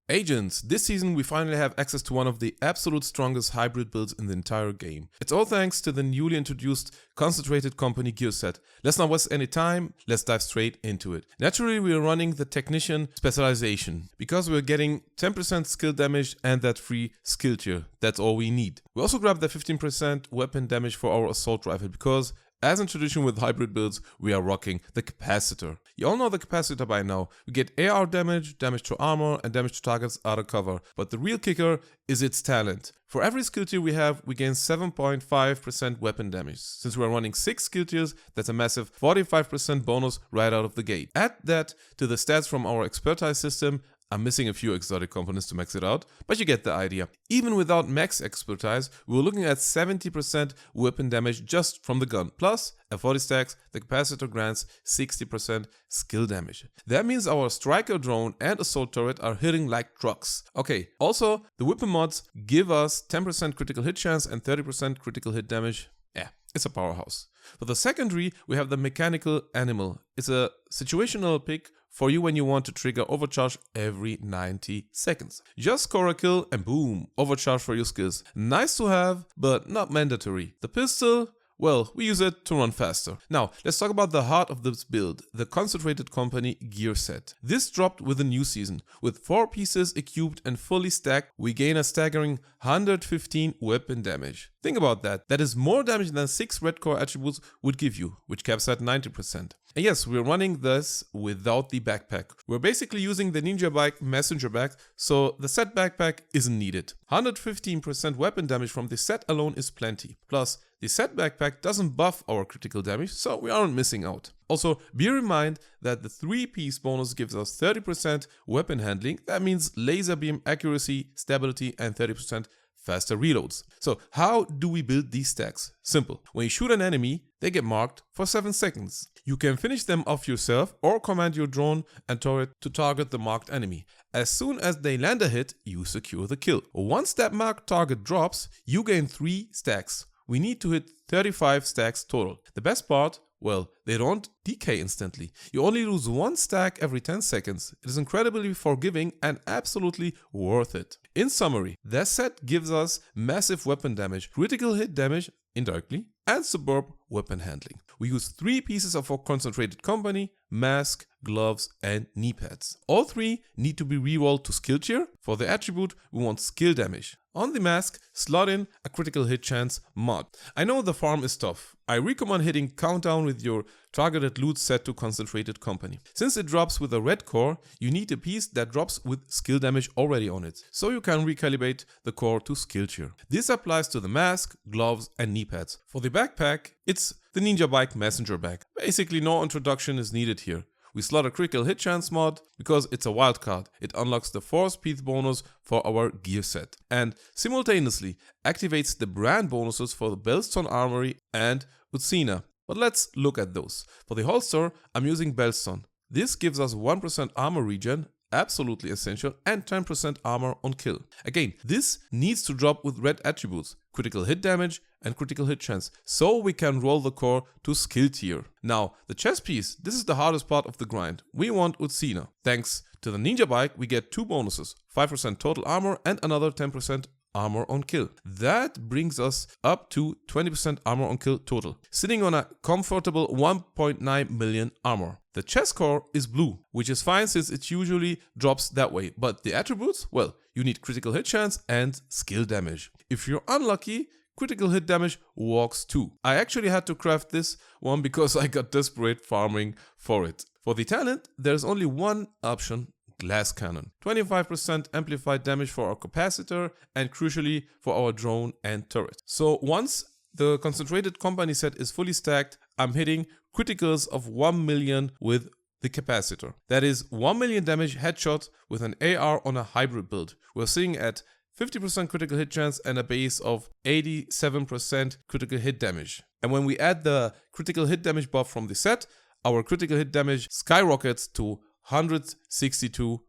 Agents, this season we finally have access to one of the absolute strongest hybrid builds in the entire game. It's all thanks to the newly introduced concentrated company gear set. Let's not waste any time, let's dive straight into it. Naturally we are running the technician specialization because we're getting 10% skill damage and that free skill tier. That's all we need. We also grabbed the 15% weapon damage for our assault rifle because as in tradition with hybrid builds, we are rocking the capacitor. You all know the capacitor by now. We get AR damage, damage to armor, and damage to targets out of cover. But the real kicker is its talent. For every skill tier we have, we gain 7.5% weapon damage. Since we are running 6 skill tiers, that's a massive 45% bonus right out of the gate. Add that to the stats from our expertise system. I'm missing a few exotic components to max it out, but you get the idea. Even without max expertise, we were looking at 70% weapon damage just from the gun. Plus, at 40 stacks, the capacitor grants 60% skill damage. That means our striker drone and assault turret are hitting like trucks. Okay, also, the weapon mods give us 10% critical hit chance and 30% critical hit damage. Yeah, it's a powerhouse. For the secondary, we have the mechanical animal. It's a situational pick for you when you want to trigger overcharge every 90 seconds. Just score a kill and boom, overcharge for your skills. Nice to have, but not mandatory. The pistol, well, we use it to run faster. Now, let's talk about the heart of this build, the concentrated company gear set. This dropped with the new season. With 4 pieces equipped and fully stacked, we gain a staggering 115 weapon damage. Think about that. That is more damage than 6 red core attributes would give you, which caps at 90%. And yes, we're running this without the backpack. We're basically using the Ninja Bike messenger bag, so the set backpack isn't needed. 115% weapon damage from the set alone is plenty. Plus, the set backpack doesn't buff our critical damage, so we aren't missing out. Also, bear in mind that the 3-piece bonus gives us 30% weapon handling. That means laser beam accuracy, stability, and 30% faster reloads. So how do we build these stacks? Simple. When you shoot an enemy, they get marked for 7 seconds. You can finish them off yourself or command your drone and turret to target the marked enemy. As soon as they land a hit, you secure the kill. Once that marked target drops, you gain 3 stacks. We need to hit 35 stacks total. The best part, well, they don't decay instantly. You only lose 1 stack every 10 seconds. It is incredibly forgiving and absolutely worth it. In summary, that set gives us massive weapon damage, critical hit damage indirectly, and superb weapon handling. We use 3 pieces of our concentrated company, mask, gloves, and knee pads. All 3 need to be rerolled to skill tier. For the attribute, we want skill damage. On the mask, slot in a critical hit chance mod. I know the farm is tough. I recommend hitting countdown with your targeted loot set to concentrated company. Since it drops with a red core, you need a piece that drops with skill damage already on it, so you can recalibrate the core to skill tier. This applies to the mask, gloves, and knee pads. For the backpack, it's the Ninja Bike messenger bag. Basically no introduction is needed here. We slot a critical hit chance mod because it's a wildcard. It unlocks the 4th-piece bonus for our gear set and simultaneously activates the brand bonuses for the Bellstone Armory and Mutiny. But let's look at those. For the holster, I'm using Bellstone. This gives us 1% armor regen, absolutely essential, and 10% armor on kill. Again, this needs to drop with red attributes, critical hit damage and critical hit chance, so we can roll the core to skill tier. Now, the chest piece, this is the hardest part of the grind. We want Utsina. Thanks to the Ninja Bike, we get 2 bonuses, 5% total armor and another 10% armor on kill. That brings us up to 20% armor on kill total, sitting on a comfortable 1.9 million armor. The chest core is blue, which is fine since it usually drops that way, but the attributes, well, you need critical hit chance and skill damage. If you're unlucky, critical hit damage walks too. I actually had to craft this one because I got desperate farming for it. For the talent, there's only one option: glass cannon. 25% amplified damage for our capacitor and crucially for our drone and turret. So once the concentrated company set is fully stacked, I'm hitting criticals of 1 million with the capacitor. That is 1 million damage headshot with an AR on a hybrid build. We're sitting at 50% critical hit chance and a base of 87% critical hit damage. And when we add the critical hit damage buff from the set, our critical hit damage skyrockets to 162%.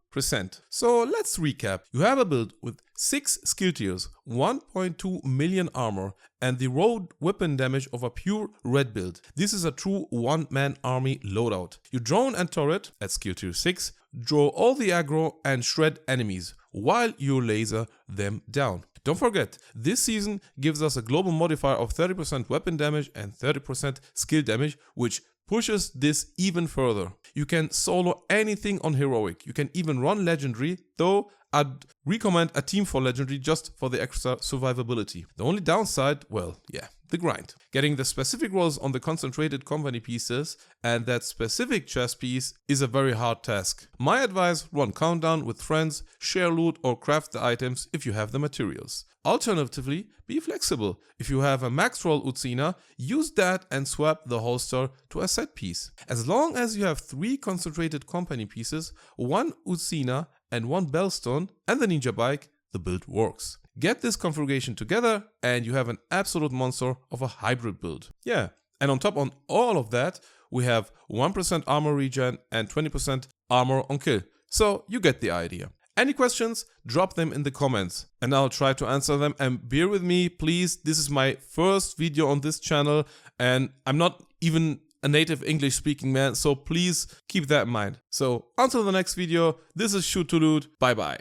So let's recap. You have a build with 6 skill tiers, 1.2 million armor, and the road weapon damage of a pure red build. This is a true one-man army loadout. Your drone and turret at skill tier 6 draw all the aggro and shred enemies while you laser them down. Don't forget, this season gives us a global modifier of 30% weapon damage and 30% skill damage, which pushes this even further. You can solo anything on heroic. You can even run legendary, though I'd recommend a team for legendary just for the extra survivability. The only downside, well, yeah, the grind. Getting the specific rolls on the concentrated company pieces and that specific chest piece is a very hard task. My advice, run countdown with friends, share loot or craft the items if you have the materials. Alternatively, be flexible. If you have a max roll Utsina, use that and swap the holster to a set piece. As long as you have 3 concentrated company pieces, 1 Utsina and 1 Bellstone and the ninja bike, the build works. Get this configuration together and you have an absolute monster of a hybrid build. Yeah, and on top on all of that, we have 1% armor regen and 20% armor on kill. So you get the idea. Any questions? Drop them in the comments and I'll try to answer them. And bear with me, please. This is my first video on this channel and I'm not even a native English speaking man, so please keep that in mind. So until the next video, this is Shoot to Loot. Bye bye.